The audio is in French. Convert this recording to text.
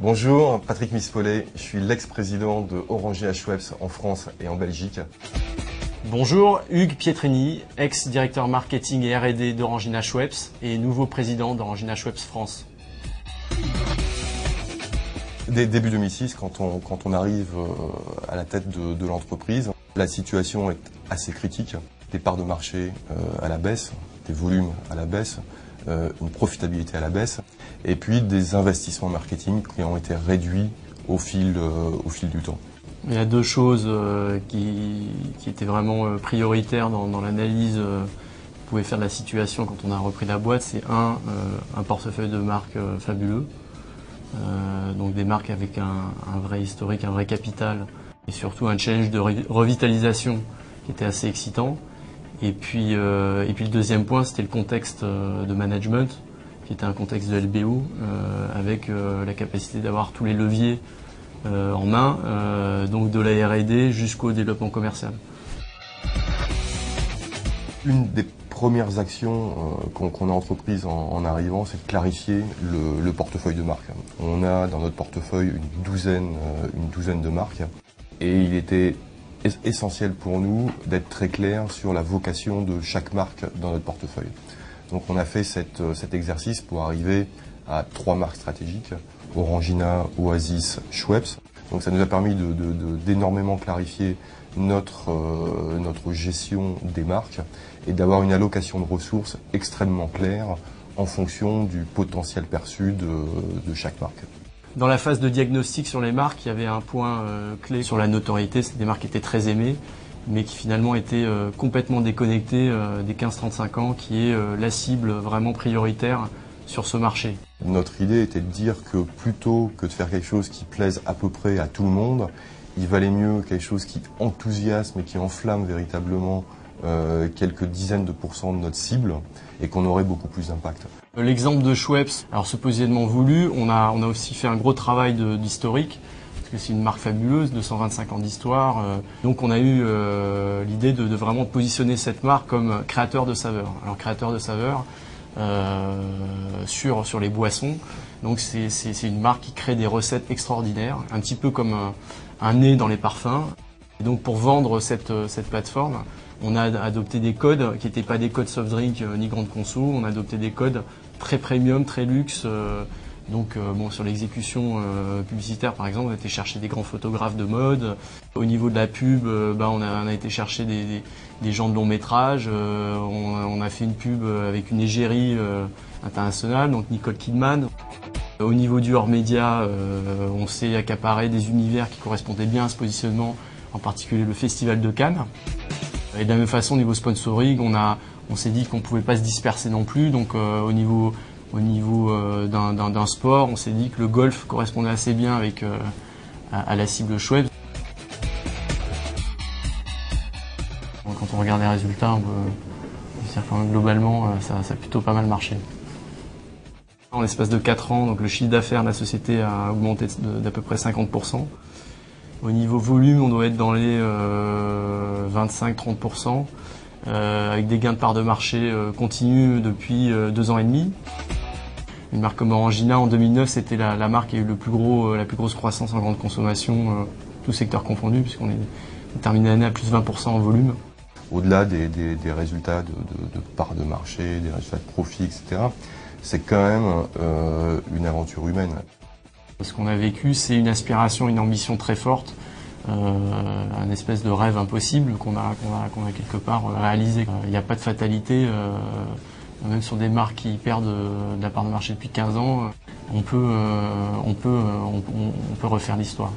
Bonjour, Patrick Mispollet, je suis l'ex-président de Orangina Schweppes en France et en Belgique. Bonjour, Hugues Pietrini, ex-directeur marketing et R&D d'Orangina Schweppes et nouveau président d'Orangina Schweppes France. Dès début 2006, quand on arrive à la tête de l'entreprise, la situation est assez critique. Des parts de marché à la baisse, des volumes à la baisse, une profitabilité à la baisse, et puis des investissements marketing qui ont été réduits au fil du temps. Il y a deux choses qui étaient vraiment prioritaires dans l'analyse qu'on pouvait faire de la situation quand on a repris la boîte. C'est un portefeuille de marques fabuleux, donc des marques avec un vrai historique, un vrai capital, et surtout un challenge de revitalisation qui était assez excitant. Et puis le deuxième point, c'était le contexte de management, qui était un contexte de LBO, avec la capacité d'avoir tous les leviers en main, donc de la R&D jusqu'au développement commercial. Une des premières actions qu'on a entreprises en arrivant, c'est de clarifier le portefeuille de marques. On a dans notre portefeuille une douzaine de marques, et il était essentiel pour nous d'être très clair sur la vocation de chaque marque dans notre portefeuille. Donc on a fait cet exercice pour arriver à 3 marques stratégiques, Orangina, Oasis, Schweppes. Donc ça nous a permis d'énormément clarifier notre gestion des marques et d'avoir une allocation de ressources extrêmement claire en fonction du potentiel perçu de chaque marque. Dans la phase de diagnostic sur les marques, il y avait un point clé sur la notoriété. C'est des marques qui étaient très aimées, mais qui finalement étaient complètement déconnectées des 15-35 ans, qui est la cible vraiment prioritaire sur ce marché. Notre idée était de dire que plutôt que de faire quelque chose qui plaise à peu près à tout le monde, il valait mieux quelque chose qui enthousiasme et qui enflamme véritablement quelques dizaines de pourcents de notre cible et qu'on aurait beaucoup plus d'impact. L'exemple de Schweppes, alors ce positionnement voulu, on a aussi fait un gros travail d'historique, parce que c'est une marque fabuleuse, 225 ans d'histoire. Donc on a eu l'idée de vraiment positionner cette marque comme créateur de saveurs. Alors créateur de saveurs sur les boissons. Donc c'est une marque qui crée des recettes extraordinaires, un petit peu comme un nez dans les parfums. Et donc pour vendre cette plateforme, on a adopté des codes qui n'étaient pas des codes soft drink ni grande conso. On a adopté des codes très premium, très luxe. Donc sur l'exécution publicitaire par exemple, on a été chercher des grands photographes de mode. Au niveau de la pub, on a été chercher des gens de long métrage. On a fait une pub avec une égérie internationale, donc Nicole Kidman. Au niveau du hors média, on s'est accaparé des univers qui correspondaient bien à ce positionnement, en particulier le Festival de Cannes. Et de la même façon, au niveau sponsoring, on s'est dit qu'on ne pouvait pas se disperser non plus. Donc au niveau d'un sport, on s'est dit que le golf correspondait assez bien à la cible Schweppes. Quand on regarde les résultats, on peut dire que globalement, ça a plutôt pas mal marché. En l'espace de 4 ans, donc le chiffre d'affaires de la société a augmenté d'à peu près 50%. Au niveau volume, on doit être dans les 25-30%, avec des gains de part de marché continus depuis 2 ans et demi. Une marque comme Orangina, en 2009, c'était la marque qui a eu la plus grosse croissance en grande consommation, tout secteur confondu, puisqu'on est terminé l'année à plus de 20% en volume. Au-delà des résultats de part de marché, des résultats de profit, etc., c'est quand même une aventure humaine. Ce qu'on a vécu, c'est une aspiration, une ambition très forte, un espèce de rêve impossible qu'on a quelque part réalisé. Il n'y a pas de fatalité, même sur des marques qui perdent de la part de marché depuis 15 ans, on peut refaire l'histoire.